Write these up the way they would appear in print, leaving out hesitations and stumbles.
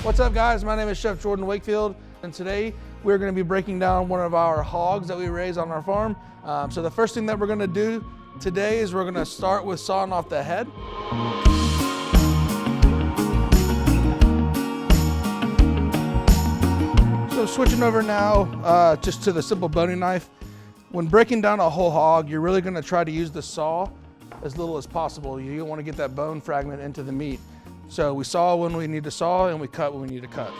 What's up, guys? My name is Chef Jordan Wakefield, and today we're going to be breaking down one of our hogs that we raise on our farm. So the first thing that we're going to do today is we're going to start with sawing off the head. So switching over now just to the simple boning knife. When breaking down a whole hog, you're really going to try to use the saw as little as possible. You don't want to get that bone fragment into the meat. So we saw when we need to saw and we cut when we need to cut.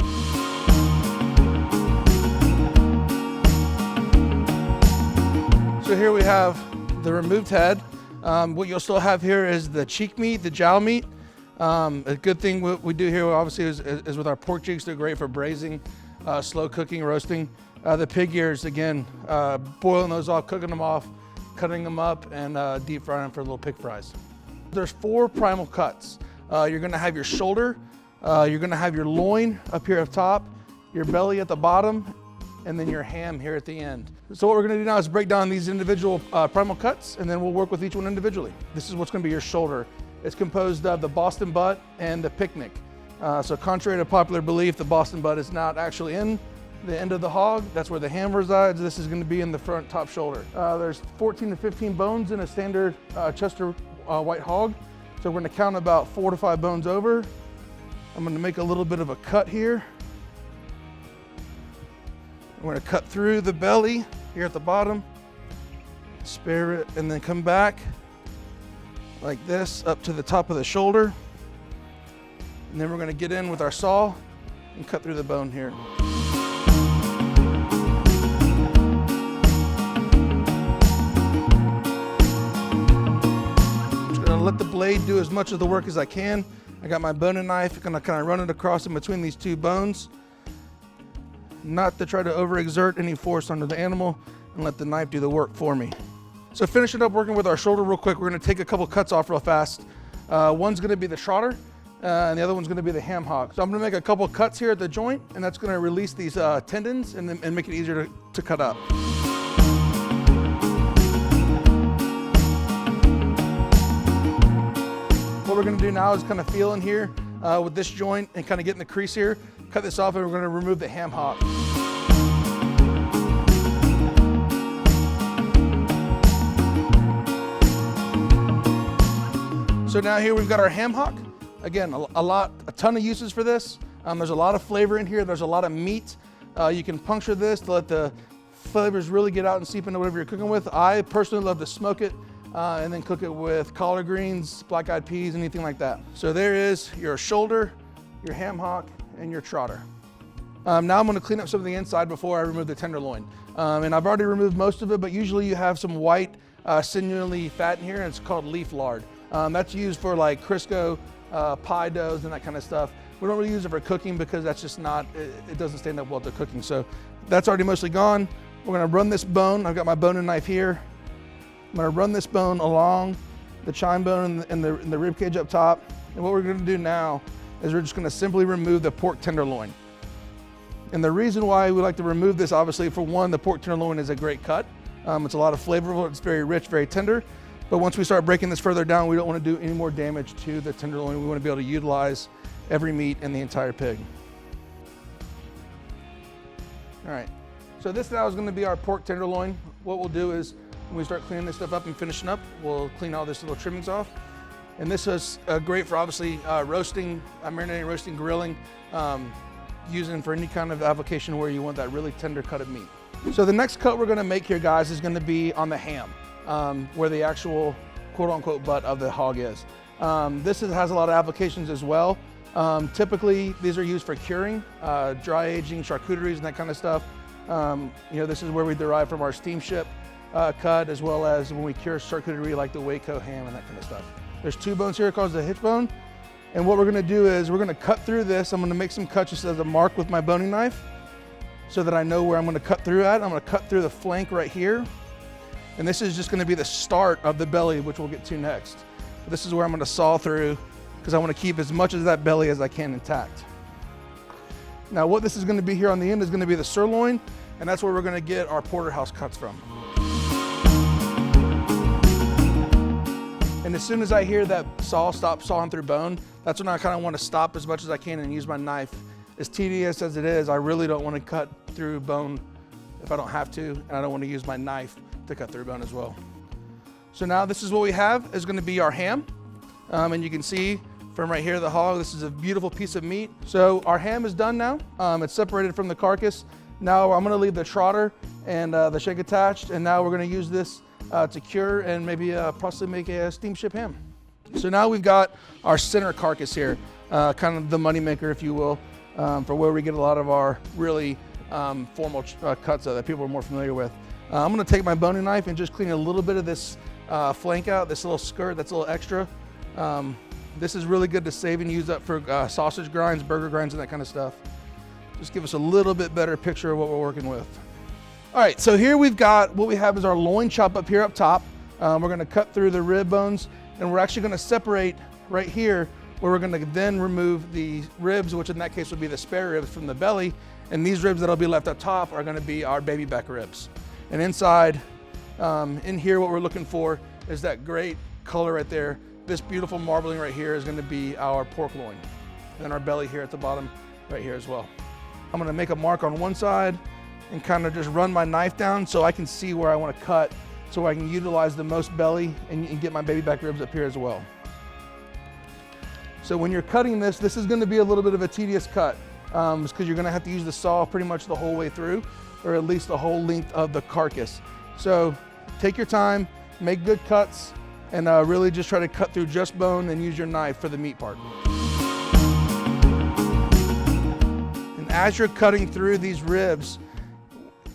So here we have the removed head. What you'll still have here is the cheek meat, the jowl meat. A good thing what we do here obviously is with our pork cheeks. They're great for braising, slow cooking, roasting. The pig ears, again, boiling those off, cooking them off, cutting them up, and deep frying them for little pig fries. There's 4 primal cuts. You're gonna have your shoulder, you're gonna have your loin up here up top, your belly at the bottom, and then your ham here at the end. So what we're gonna do now is break down these individual primal cuts, and then we'll work with each one individually. This is what's gonna be your shoulder. It's composed of the Boston butt and the picnic. So contrary to popular belief, the Boston butt is not actually in the end of the hog. That's where the ham resides. This is gonna be in the front top shoulder. There's 14 to 15 bones in a standard Chester white hog. So we're gonna count about 4 to 5 bones over. I'm gonna make a little bit of a cut here. We're gonna cut through the belly here at the bottom, spare it, and then come back like this up to the top of the shoulder. And then we're gonna get in with our saw and cut through the bone here. Let the blade do as much of the work as I can. I got my boning knife, gonna kind of run it across in between these 2 bones. Not to try to overexert any force under the animal and let the knife do the work for me. So finishing up working with our shoulder real quick, we're gonna take a couple cuts off real fast. One's gonna be the trotter, and the other one's gonna be the ham hock. So I'm gonna make a couple cuts here at the joint, and that's gonna release these tendons and make it easier to cut up. What we're gonna do now is kind of feel in here with this joint and kind of get in the crease here, cut this off, and we're gonna remove the ham hock. So now here we've got our ham hock. Again, a ton of uses for this. There's a lot of flavor in here. There's a lot of meat. You can puncture this to let the flavors really get out and seep into whatever you're cooking with. I personally love to smoke it and then cook it with collard greens, black-eyed peas, anything like that. So there is your shoulder, your ham hock, and your trotter. Now I'm gonna clean up some of the inside before I remove the tenderloin. And I've already removed most of it, but usually you have some white sinewy fat in here, and it's called leaf lard. That's used for like Crisco, pie doughs, and that kind of stuff. We don't really use it for cooking because that's just not, it doesn't stand up well to cooking. So that's already mostly gone. We're gonna run this bone. I've got my boning knife here. I'm gonna run this bone along the chine bone and the rib cage up top. And what we're gonna do now is we're just gonna simply remove the pork tenderloin. And the reason why we like to remove this, obviously, for one, the pork tenderloin is a great cut. It's a lot of flavorful, it's very rich, very tender. But once we start breaking this further down, we don't wanna do any more damage to the tenderloin. We wanna be able to utilize every meat in the entire pig. All right, so this now is gonna be our pork tenderloin. What we'll do is, when we start cleaning this stuff up and finishing up, we'll clean all this little trimmings off. And this is great for obviously roasting, marinating, roasting, grilling, using for any kind of application where you want that really tender cut of meat. So the next cut we're gonna make here, guys, is gonna be on the ham, where the actual quote unquote butt of the hog is. This has a lot of applications as well. Typically, these are used for curing, dry aging, charcuteries, and that kind of stuff. This is where we derive from our steamship cut, as well as when we cure charcuterie like the Waco ham and that kind of stuff. There's 2 bones here called the hitch bone. And what we're gonna do is we're gonna cut through this. I'm gonna make some cuts just as a mark with my boning knife so that I know where I'm gonna cut through at. I'm gonna cut through the flank right here. And this is just gonna be the start of the belly, which we'll get to next. This is where I'm gonna saw through because I wanna keep as much of that belly as I can intact. Now what this is gonna be here on the end is gonna be the sirloin, and that's where we're gonna get our porterhouse cuts from. And as soon as I hear that saw stop sawing through bone, that's when I kind of want to stop as much as I can and use my knife as tedious as it is, I really don't want to cut through bone if I don't have to, and I don't want to use my knife to cut through bone as well. So now this is what we have is going to be our ham. And you can see from right here, the hog, this is a beautiful piece of meat. So our ham is done now. It's separated from the carcass. Now I'm going to leave the trotter and the shank attached, and now we're going to use this to cure and maybe possibly make a steamship ham. So now we've got our center carcass here, kind of the moneymaker, if you will, for where we get a lot of our really formal cuts that people are more familiar with. I'm going to take my boning knife and just clean a little bit of this flank out, this little skirt that's a little extra. This is really good to save and use up for sausage grinds, burger grinds, and that kind of stuff. Just give us a little bit better picture of what we're working with. All right, so here we've got, what we have is our loin chop up here up top. We're going to cut through the rib bones, and we're actually going to separate right here, where we're going to then remove the ribs, which in that case would be the spare ribs from the belly, and these ribs that'll be left up top are going to be our baby back ribs. And inside, in here, what we're looking for is that great color right there. This beautiful marbling right here is going to be our pork loin, and then our belly here at the bottom right here as well. I'm going to make a mark on one side and kind of just run my knife down so I can see where I want to cut, so I can utilize the most belly and get my baby back ribs up here as well. So when you're cutting this is going to be a little bit of a tedious cut because you're going to have to use the saw pretty much the whole way through, or at least the whole length of the carcass. So take your time, make good cuts, and really just try to cut through just bone and use your knife for the meat part. And as you're cutting through these ribs,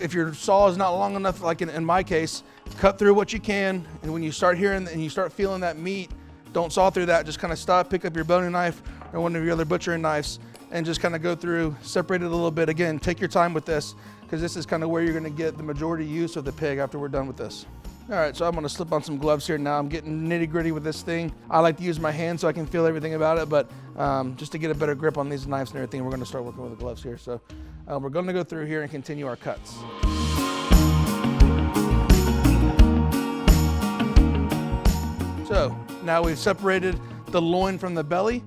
if your saw is not long enough, like in my case, cut through what you can, and when you start hearing and you start feeling that meat, don't saw through that, just kind of stop, pick up your boning knife or one of your other butchering knives, and just kind of go through, separate it a little bit. Again, take your time with this, because this is kind of where you're going to get the majority use of the pig after we're done with this. All right, so I'm going to slip on some gloves here now. I'm getting nitty gritty with this thing. I like to use my hand so I can feel everything about it, but just to get a better grip on these knives and everything, we're going to start working with the gloves here. So we're going to go through here and continue our cuts. So now we've separated the loin from the belly.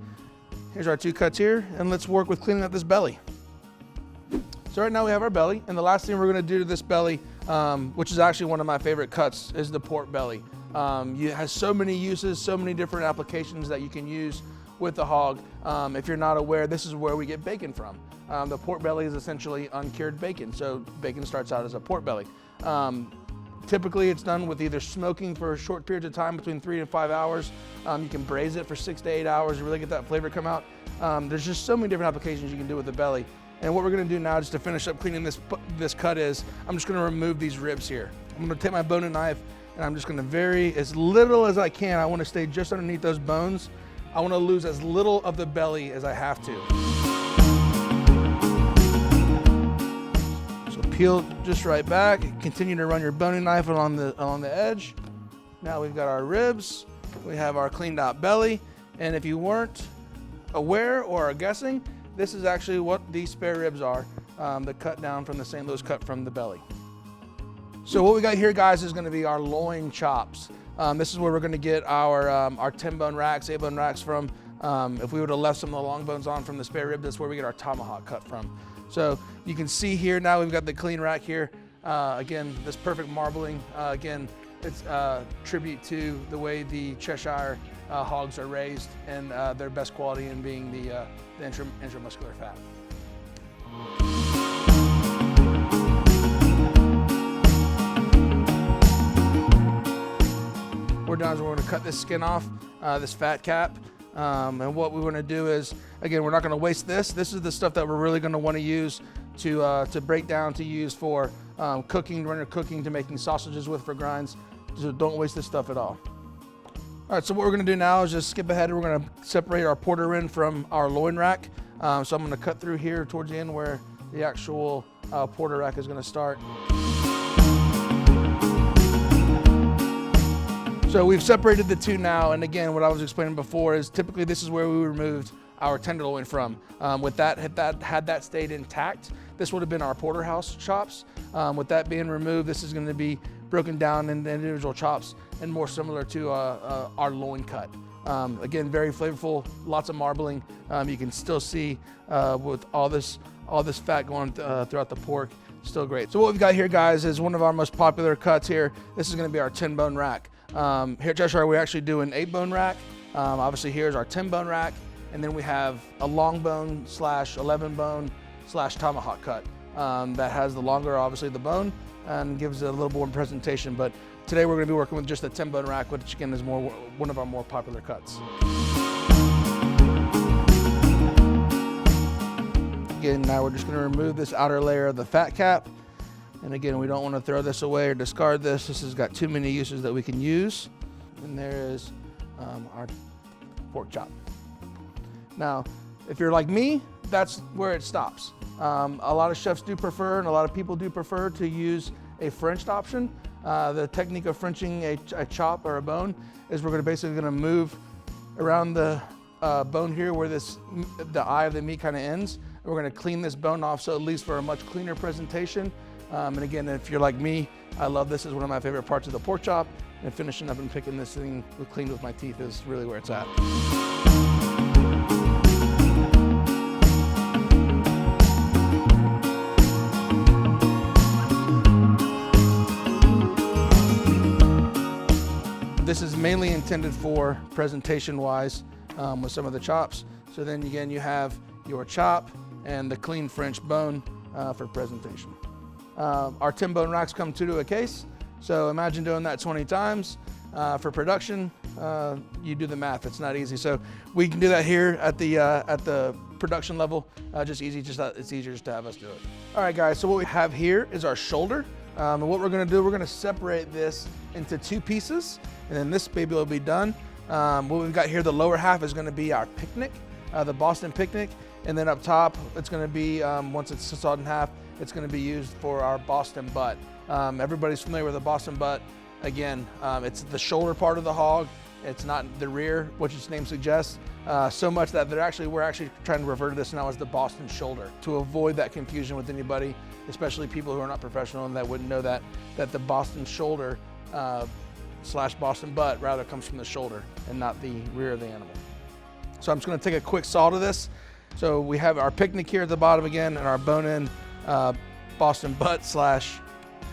Here's our two cuts here, and let's work with cleaning up this belly. So right now we have our belly, and the last thing we're going to do to this belly, which is actually one of my favorite cuts, is the pork belly. It has so many uses, so many different applications that you can use with the hog. If you're not aware, this is where we get bacon from. The pork belly is essentially uncured bacon, so bacon starts out as a pork belly. Typically, it's done with either smoking for short periods of time, between 3 to 5 hours. You can braise it for 6 to 8 hours to really get that flavor come out. There's just so many different applications you can do with the belly. And what we're going to do now, just to finish up cleaning this cut, is I'm just going to remove these ribs here. I'm going to take my boning knife, and I'm just going to vary as little as I can. I want to stay just underneath those bones. I want to lose as little of the belly as I have to. Peel just right back. Continue to run your boning knife along the edge. Now we've got our ribs. We have our cleaned out belly. And if you weren't aware or are guessing, this is actually what these spare ribs are, the cut down from the St. Louis cut from the belly. So what we got here, guys, is going to be our loin chops. This is where we're going to get our 10 bone racks, 8 bone racks from. If we would have left some of the long bones on from the spare rib, that's where we get our tomahawk cut from. So you can see here now we've got the clean rack here. Again, this perfect marbling. Again, it's a tribute to the way the Cheshire hogs are raised, and their best quality in being the intramuscular fat. We're done. So we're going to cut this skin off, this fat cap. And what we want to do is, again, we're not going to waste this. This is the stuff that we're really going to want to use to break down, to use for cooking, render cooking, to making sausages with for grinds. So don't waste this stuff at all. All right, so what we're going to do now is just skip ahead. We're going to separate our porter in from our loin rack. So I'm going to cut through here towards the end where the actual porter rack is going to start. So we've separated the two now, and again, what I was explaining before is typically this is where we removed our tenderloin from. Had that stayed intact, this would have been our porterhouse chops. With that being removed, this is going to be broken down into individual chops and more similar to our loin cut. Again, very flavorful, lots of marbling. You can still see with all this fat going throughout the pork, still great. So what we've got here, guys, is one of our most popular cuts here. This is gonna be our 10-bone rack. Here at Cheshire, we actually do an 8-bone rack. Obviously here's our 10-bone rack, and then we have a long bone / 11-bone / tomahawk cut that has the longer, obviously, the bone, and gives it a little more presentation. But today we're gonna be working with just a 10-bone rack, which again is one of our more popular cuts. Again, now we're just gonna remove this outer layer of the fat cap. And again, we don't wanna throw this away or discard this. This has got too many uses that we can use. And there is our pork chop. Now, if you're like me, that's where it stops. A lot of chefs do prefer, and a lot of people do prefer, to use a Frenched option. The technique of Frenching a chop or a bone is we're basically gonna move around the bone here where the eye of the meat kind of ends. We're gonna clean this bone off, so at least for a much cleaner presentation. And again, if you're like me, I love this. Is one of my favorite parts of the pork chop, and finishing up and picking this thing clean with my teeth is really where it's at. This is mainly intended for presentation-wise with some of the chops. So then again, you have your chop and the clean French bone for presentation. Our 10-bone racks come 2 to a case. So imagine doing that 20 times. For production, you do the math, it's not easy. So we can do that here at the production level, it's easier just to have us do it. All right, guys, so what we have here is our shoulder. And what we're gonna do, we're gonna separate this into 2 pieces, and then this baby will be done. What we've got here, the lower half is gonna be our picnic, the Boston picnic, and then up top, it's gonna be, once it's sawed in half, it's gonna be used for our Boston butt. Everybody's familiar with the Boston butt. Again, it's the shoulder part of the hog. It's not the rear, which its name suggests, so much that we're actually trying to refer to this now as the Boston shoulder, to avoid that confusion with anybody, especially people who are not professional and that wouldn't know that the Boston shoulder / Boston butt rather comes from the shoulder and not the rear of the animal. So I'm just gonna take a quick saw to this. So we have our picnic here at the bottom again, and our bone-in Boston butt /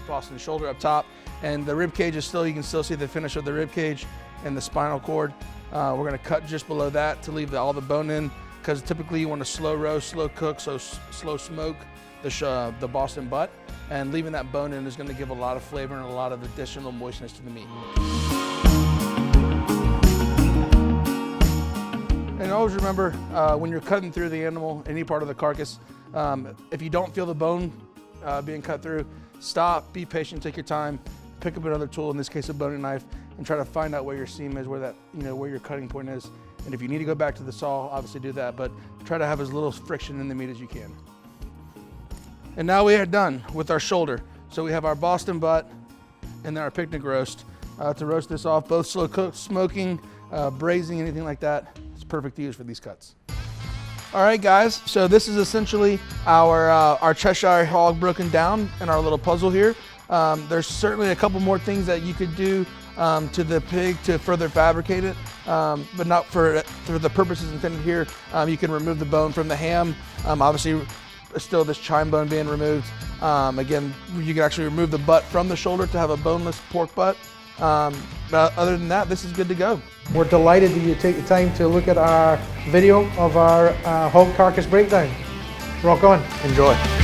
Boston shoulder up top. And the rib cage is you can still see the finish of the rib cage and the spinal cord. We're gonna cut just below that to leave all the bone in, because typically you want to slow roast, slow cook, so slow smoke the Boston butt. And leaving that bone in is gonna give a lot of flavor and a lot of additional moistness to the meat. And always remember, when you're cutting through the animal, any part of the carcass, if you don't feel the bone being cut through, stop, be patient, take your time, pick up another tool, in this case a boning knife, and try to find out where your seam is, where your cutting point is. And if you need to go back to the saw, obviously do that, but try to have as little friction in the meat as you can. And now we are done with our shoulder. So we have our Boston butt and then our picnic roast. To roast this off, both slow cooked, smoking, braising, anything like that, it's perfect to use for these cuts. All right, guys, so this is essentially our Cheshire hog broken down in our little puzzle here. There's certainly a couple more things that you could do to the pig to further fabricate it, but not for the purposes intended here. You can remove the bone from the ham. Obviously, still this chine bone being removed. Again, you can actually remove the butt from the shoulder to have a boneless pork butt. But other than that, this is good to go. We're delighted that you take the time to look at our video of our hog carcass breakdown. Rock on. Enjoy.